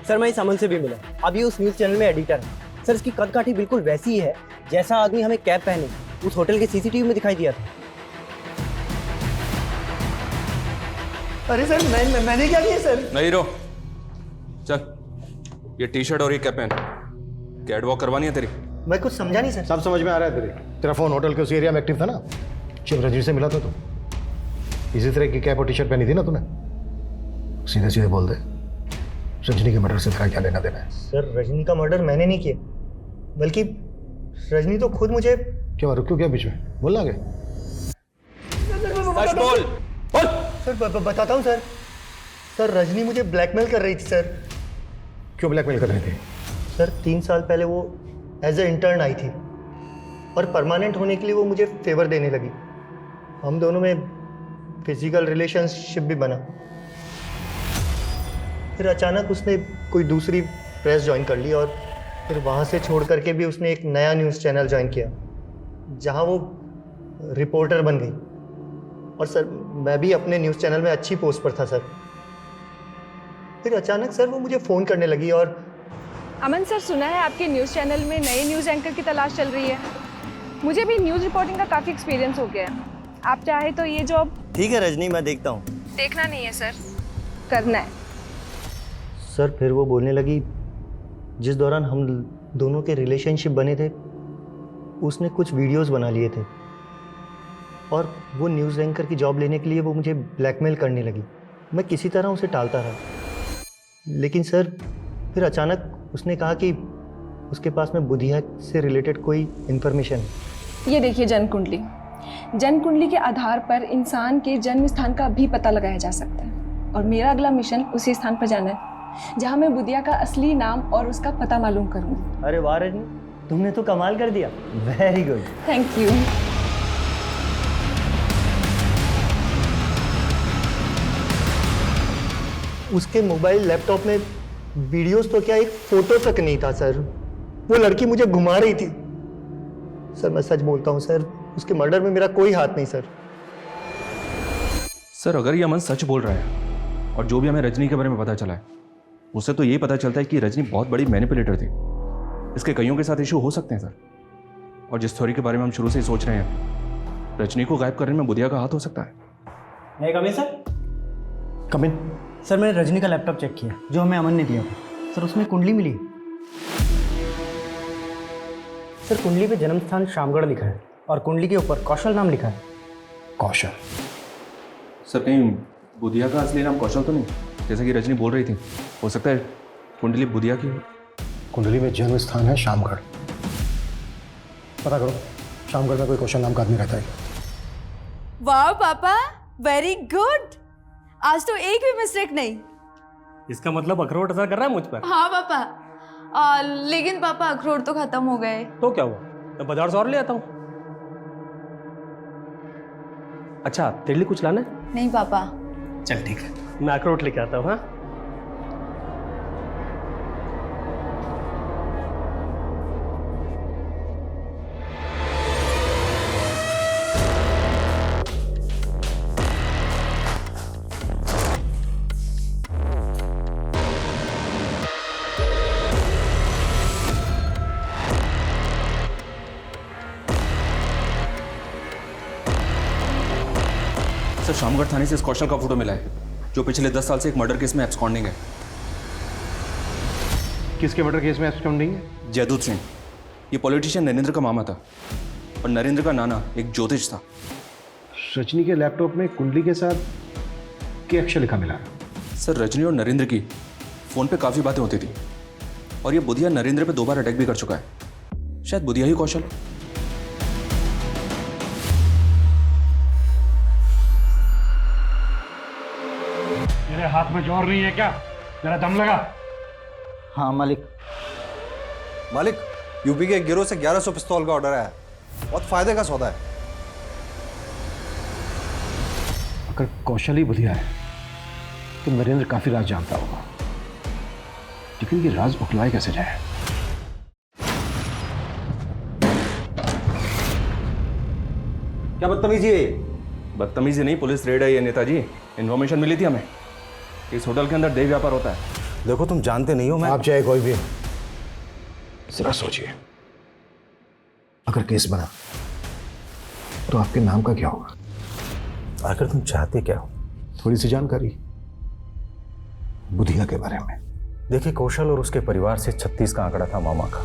सर मैं इस अमन से भी मिला। अब ये उस न्यूज़ चैनल में एडिटर है। सर इसकी कद काठी बिल्कुल वैसी ही है जैसा आदमी हमें कैप पहने उस होटल के सीसीटीवी में दिखाई दिया था। अरे सर मैंने क्या किया सर? नहीं रो, चल ये टी-शर्ट और ये कैप पहन। कैट वॉक करवानी है तेरी? मैं कुछ समझा नहीं सर। सब समझ में आ रहा है तेरा फोन होटल के उस एरिया में एक्टिव था ना जब रजनी से मिला था। तो इसी तरह की कैप और टी शर्ट पहनी थी ना तूने? सीधे सीधे बोल दे, रजनी के मर्डर से तेरा क्या लेना देना है? सर रजनी का मर्डर मैंने नहीं किया, बल्कि रजनी तो खुद मुझे। क्यों रुक क्यों गया बीच में? बोलना आगे। बोल बोल। सर बताता हूँ सर। सर रजनी मुझे ब्लैकमेल कर रही थी सर। क्यों ब्लैकमेल कर रही थी? सर 3 साल पहले वो एज ए इंटर्न आई थी और परमानेंट होने के लिए वो मुझे फेवर देने लगी। हम दोनों में फिजिकल रिलेशनशिप भी बना। फिर अचानक उसने कोई दूसरी प्रेस ज्वाइन कर ली और फिर वहाँ से छोड़ करके भी उसने एक नया न्यूज़ चैनल ज्वाइन किया जहाँ वो रिपोर्टर बन गई। और सर मैं भी अपने न्यूज़ चैनल में अच्छी पोस्ट पर था सर। फिर अचानक सर वो मुझे फ़ोन करने लगी और अमन सर, सुना है आपके न्यूज़ चैनल में नए न्यूज़ एंकर की तलाश चल रही है। मुझे भी न्यूज़ रिपोर्टिंग का काफ़ी एक्सपीरियंस हो गया है। आप चाहे तो ये जॉब। ठीक है रजनी, मैं देखता हूँ। देखना नहीं है सर, करना है। सर फिर वो बोलने लगी जिस दौरान हम दोनों के रिलेशनशिप बने थे उसने कुछ वीडियोस बना लिए थे और वो न्यूज़ एंकर की जॉब लेने के लिए वो मुझे ब्लैकमेल करने लगी। मैं किसी तरह उसे टालता रहा, लेकिन सर फिर अचानक उसने कहा कि उसके पास में बुधिया से रिलेटेड कोई इन्फॉर्मेशन है। ये देखिए जन्म कुंडली, जन्म कुंडली के आधार पर इंसान के जन्म स्थान का भी पता लगाया जा सकता है और मेरा अगला मिशन उसी स्थान पर जाना है जहां मैं बुधिया का असली नाम और उसका पता मालूम करूंगी। अरे वाह रजनी, तुमने तो कमाल कर दिया। Very good. Thank you. उसके मोबाइल लैपटॉप में वीडियोस तो क्या, एक फोटो तक नहीं था सर। वो लड़की मुझे घुमा रही थी। सर मैं सच बोलता हूँ सर, उसके मर्डर में मेरा कोई हाथ नहीं सर। सर अगर ये अमन सच बोल रहा है और जो भी हमें रजनी के बारे में पता चला है उससे तो यही पता चलता है कि रजनी बहुत बड़ी मैनिपुलेटर थी। इसके कईयों के साथ इशू हो सकते हैं सर। और जिस थ्योरी के बारे में हम शुरू से ही सोच रहे हैं, रजनी को गायब करने में बुधिया का हाथ हो सकता है। मैं कम in sir? Come in. Sir मैंने रजनी का लैपटॉप चेक किया जो हमें अमन ने दिया था। सर उसमें कुंडली मिली। सर कुंडली पे जन्म स्थान शामगढ़ लिखा है और कुंडली के ऊपर कौशल नाम लिखा है। कौशल? सर कहीं बुधिया का असली नाम कौशल तो नहीं, जैसा कि रजनी बोल रही थी? हो सकता है कुंडली बुधिया की हो। कुंडली में जन्म स्थान है शामगढ़। पता करो शामगढ़ में कोई कौशल नाम का आदमी रहता है। वाह पापा, वेरी गुड। आज तो एक भी मिस्टेक नहीं। इसका मतलब अखरोट असर कर रहा है मुझ पर? हाँ पापा। लेकिन पापा अखरोट तो खत्म हो गए। तो क्या हुआ, मैं बाजार से और ले आता हूँ। अच्छा तेरे लिए कुछ लाना है? नहीं पापा। चल ठीक है, मैं अखरोट लेके आता हूँ। हाँ सर शामगढ़ थाने से इस कौशल का फोटो मिला है जो पिछले 10 साल से एक मर्डर केस में एब्सकॉन्डिंग है। किसके मर्डर केस में एब्सकॉन्डिंग है? जयदूत सिंह। ये पॉलिटिशियन नरेंद्र का मामा था और नरेंद्र का नाना एक ज्योतिष था। रजनी के लैपटॉप में कुंडली के साथ के अक्षर लिखा मिला। सर रजनी और नरेंद्र की फ़ोन पे काफ़ी बातें होती थी और ये बुधिया नरेंद्र पे 2 बार अटैक भी कर चुका है। शायद बुधिया ही कौशल। मेरे हाथ में जोर नहीं है क्या? जरा दम लगा। हाँ मालिक। मालिक, यूपी के एक गिरोह से 1100 पिस्तौल का ऑर्डर आया है। बहुत फायदे का सौदा है। अगर कौशल ही बुधिया है तो नरेंद्र काफी राज जानता होगा, लेकिन ये राज उठलाए कैसे जाए? क्या बदतमीजी है? बदतमीजी नहीं, पुलिस रेड है ये नेताजी। इन्फॉर्मेशन मिली थी हमें इस होटल के अंदर देह व्यापार होता है। देखो तुम जानते नहीं हो, मैं आप चाहे कोई भी जरा सोचिए, अगर केस बना तो आपके नाम का क्या होगा? आखिर तुम चाहते क्या हो? थोड़ी सी जानकारी बुधिया के बारे में। देखिए, कौशल और उसके परिवार से 36 का आंकड़ा था मामा का।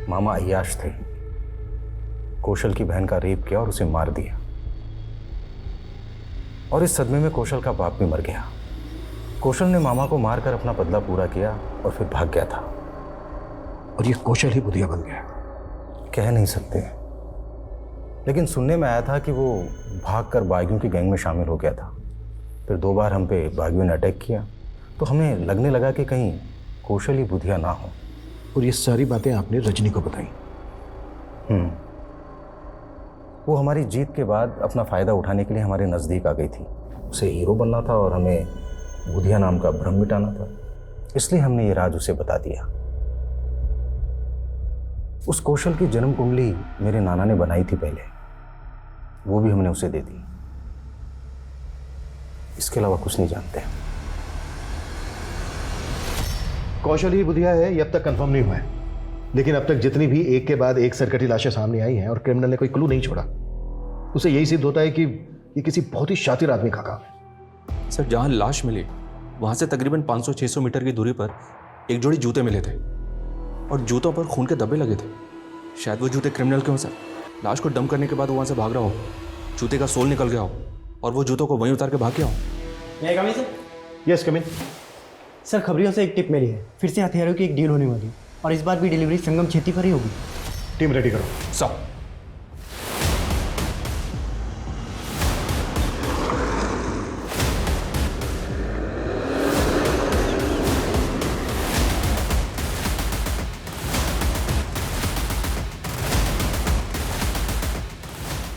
मामा अय्याश थे। कौशल की बहन का रेप किया और उसे मार दिया, और इस सदमे में कौशल का बाप भी मर गया। कौशल ने मामा को मारकर अपना बदला पूरा किया और फिर भाग गया था। और ये कौशल ही बुधिया बन गया? कह नहीं सकते, लेकिन सुनने में आया था कि वो भागकर बागियों की गैंग में शामिल हो गया था। फिर 2 बार हम पे बागियों ने अटैक किया, तो हमें लगने लगा कि कहीं कौशल ही बुधिया ना हो। और ये सारी बातें आपने रजनी को बताई? वो हमारी जीत के बाद अपना फ़ायदा उठाने के लिए हमारे नज़दीक आ गई थी। उसे हीरो बनना था और हमें बुधिया नाम का भ्रम मिटाना था, इसलिए हमने ये राज उसे बता दिया। उस कौशल की जन्म कुंडली मेरे नाना ने बनाई थी पहले, वो भी हमने उसे दे दी। इसके अलावा कुछ नहीं जानते। कौशल ही बुधिया है ये अब तक कंफर्म नहीं हुआ है, लेकिन अब तक जितनी भी एक के बाद एक सरकटी लाशें सामने आई हैं और क्रिमिनल ने कोई क्लू नहीं छोड़ा, उसे यही सिद्ध होता है कि ये किसी बहुत ही शातिर आदमी का काम है। सर जहाँ लाश मिली वहाँ से तकरीबन 500-600 मीटर की दूरी पर एक जोड़ी जूते मिले थे और जूतों पर खून के धब्बे लगे थे। शायद वो जूते क्रिमिनल के हों सर। लाश को डंप करने के बाद वो वहाँ से भाग रहा हो, जूते का सोल निकल गया हो और वो जूतों को वहीं उतार के भाग गया हो। मैं कम in sir? Yes come in. Sir खबरियों से एक टिप मिली है, फिर से हथियारों की एक डील होने वाली है और इस बार भी डिलीवरी संगम छेती पर ही होगी। टीम रेडी करो। सर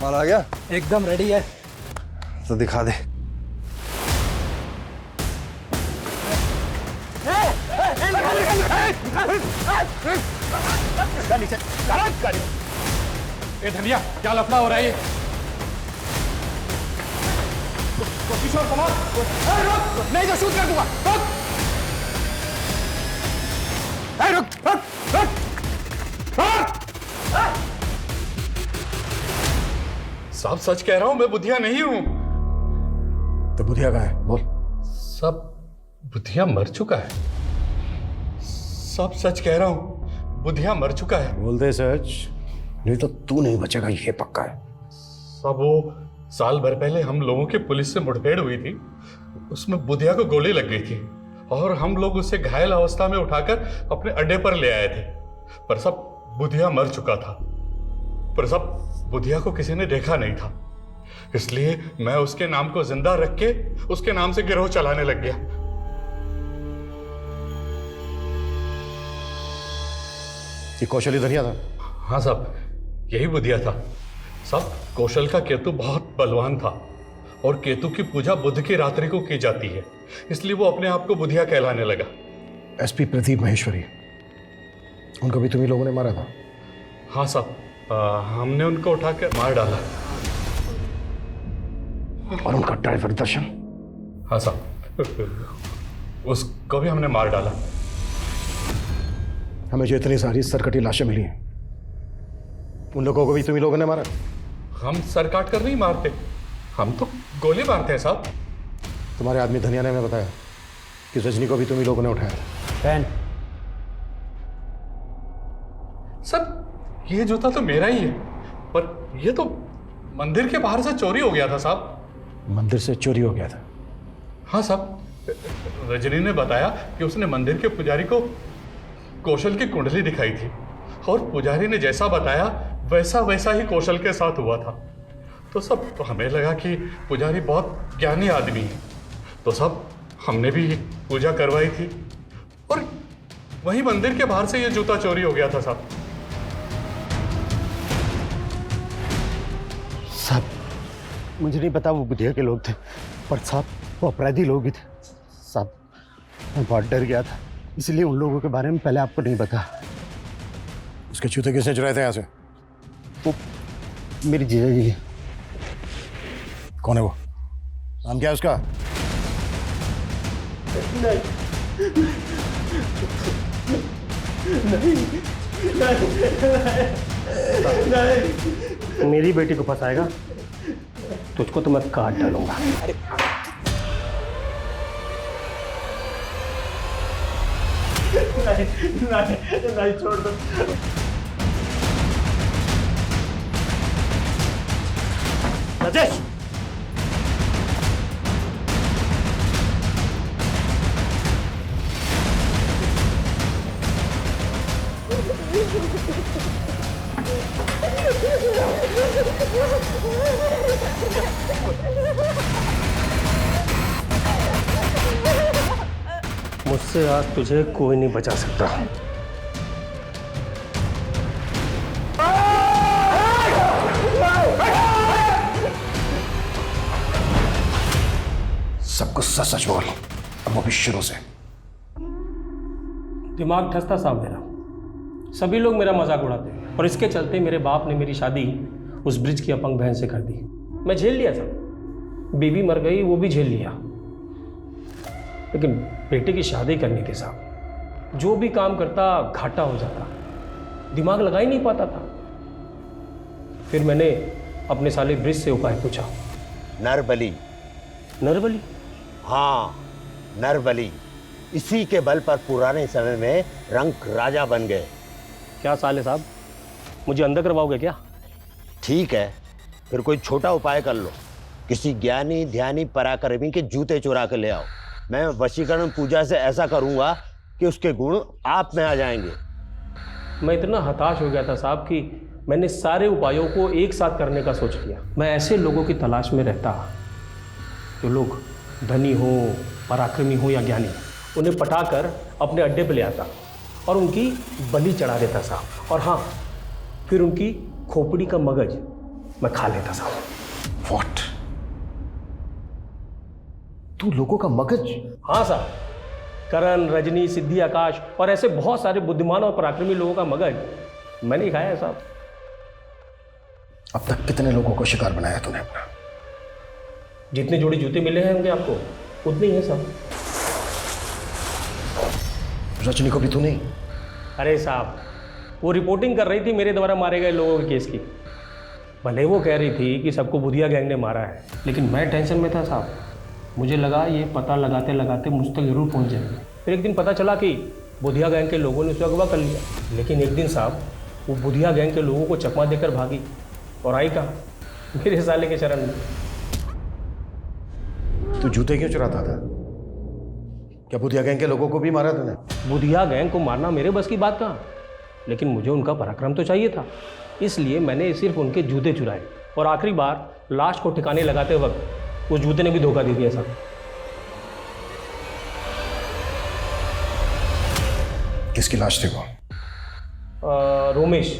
माल आ गया? एकदम रेडी है। तो दिखा दे। ए धनिया, क्या लफड़ा हो रहा है ये? किशोर कुमार, रुक, नहीं तो शूट कर दूंगा। रुक, रुक, रुक, रुक। साहब सच कह रहा हूं, मैं बुधिया नहीं हूं। तो बुधिया कहाँ है? बोल। सब बुधिया मर चुका है। सब सच कह रहा हूं, बुधिया मर चुका है। बोलते सच, नहीं तो तू नहीं बचेगा, ये पक्का है। सब वो साल भर पहले हम लोगों की पुलिस से मुठभेड़ हुई थी, उसमें बुधिया को गोली लग गई थी और हम लोग उसे घायल अवस्था में उठाकर अपने अड्डे पर ले आए थे। पर सब बुधिया मर चुका था। पर सब बुधिया को किसी ने देखा नहीं था, इसलिए मैं उसके नाम को जिंदा रख के उसके नाम से गिरोह चलाने लग गया। ये कौशली धनिया था? हाँ साहब, यही बुधिया था। साहब, कौशल का केतु बहुत बलवान था और केतु की पूजा बुध की रात्रि को की जाती है, इसलिए वो अपने आप को बुधिया कहलाने लगा। एसपी प्रदीप महेश्वरी, उनको भी तुम्ही लोगों ने मारा था? हाँ साहब, हमने उनको उठाकर मार डाला। और उनका ड्राइवर दर्शन? हाँ साहब, उसको भी हमने मार डाला। हमें जो इतनी सारी सरकटी लाशें मिली हैं, उन लोगों को भी तुम्ही लोगों ने मारा? हम सर काट कर नहीं मारते, हम तो गोली मारते हैं साहब। तुम्हारे आदमी धनिया ने हमें बताया कि रजनी को भी तुम्ही लोगों ने उठाया। पेन। सर, ये जूता तो मेरा ही है, पर ये तो मंदिर के बाहर से चोरी हो गया था साहब। मंदिर से चोरी हो गया था? हाँ साहब, रजनी ने बताया कि उसने मंदिर के पुजारी को कौशल की कुंडली दिखाई थी और पुजारी ने जैसा बताया वैसा वैसा ही कौशल के साथ हुआ था। तो सब हमें लगा कि पुजारी बहुत ज्ञानी आदमी है, तो सब हमने भी पूजा करवाई थी और वहीं मंदिर के बाहर से ये जूता चोरी हो गया था साहब। साहब, मुझे नहीं पता वो बुधिया के लोग थे, पर साहब वो अपराधी लोग ही थे। साहब, मैं बहुत डर गया था, इसलिए उन लोगों के बारे में पहले आपको नहीं पता। उसके जूते किसने चुराए थे यहाँ से? वो मेरी जीजा जी है। कौन है वो? नाम क्या है उसका? नहीं, मेरी बेटी को फंसाएगा, तुझको तो मैं काट डालूंगा। नहीं, छोड़ दो। राजेश, मुझसे आज तुझे कोई नहीं बचा सकता। सब कुछ सच सच बोल, अब वो भी शुरू से। दिमाग ठसता साहब मेरा, सभी लोग मेरा मजाक उड़ाते हैं और इसके चलते मेरे बाप ने मेरी शादी उस ब्रिज की अपंग बहन से कर दी। मैं झेल लिया था, बीवी मर गई वो भी झेल लिया, लेकिन बेटे की शादी करने के साथ जो भी काम करता घाटा हो जाता, दिमाग लगा ही नहीं पाता था। फिर मैंने अपने साले ब्रिज से उपाय पूछा। नरबली। नरबली? हाँ, नरबली। इसी के बल पर पुराने समय में रंक राजा बन गए। क्या साले साहब, मुझे अंदर करवाओगे क्या? ठीक है, फिर कोई छोटा उपाय कर लो। किसी ज्ञानी ध्यानी पराक्रमी के जूते चुरा कर ले आओ। मैं वशीकरण पूजा से ऐसा करूंगा कि उसके गुण आप में आ जाएंगे। मैं इतना हताश हो गया था साहब कि मैंने सारे उपायों को एक साथ करने का सोच लिया। मैं ऐसे लोगों की तलाश में रहता जो लोग धनी हो, पराक्रमी हो या ज्ञानी, उन्हें पटाकर अपने अड्डे पे ले आता और उनकी बलि चढ़ा देता साहब। और हाँ, फिर उनकी खोपड़ी का मगज मैं खा लेता साहब। व्हाट? तू लोगों का मगज? हाँ साहब, करण, रजनी, सिद्धि, आकाश और ऐसे बहुत सारे बुद्धिमान और पराक्रमी लोगों का मगज मैंने ही खाया है साहब। अब तक कितने लोगों को शिकार बनाया तूने अपना? जितने जोड़ी जूते मिले हैं होंगे आपको उतने ही है साहब। रजनी को भी तू नहीं? अरे साहब, वो रिपोर्टिंग कर रही थी मेरे द्वारा मारे गए लोगों के केस की। भले वो कह रही थी कि सबको बुधिया गैंग ने मारा है, लेकिन मैं टेंशन में था साहब। मुझे लगा ये पता लगाते लगाते मुझ तक जरूर पहुंच जाएंगे। फिर एक दिन पता चला कि बुधिया गैंग के लोगों ने उसे अगवा कर लिया। लेकिन एक दिन साहब वो बुधिया गैंग के लोगों को चकमा देकर भागी और आई कहाँ? मेरे साले के शरण में। तू जूते क्यों चुराता था? क्या बुधिया गैंग के लोगों को भी मारा तूने? बुधिया गैंग को मारना मेरे बस की बात कहाँ, लेकिन मुझे उनका पराक्रम तो चाहिए था। इसलिए मैंने सिर्फ उनके जूते चुराए और आखिरी बार लाश को ठिकाने लगाते वक्त उस जूते ने भी धोखा दे दिया साहब। किसकी लाश थी वो? रोमेश,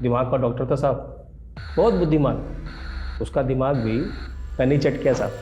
दिमाग का डॉक्टर था साहब, बहुत बुद्धिमान। उसका दिमाग भी मैंने चट किया साहब।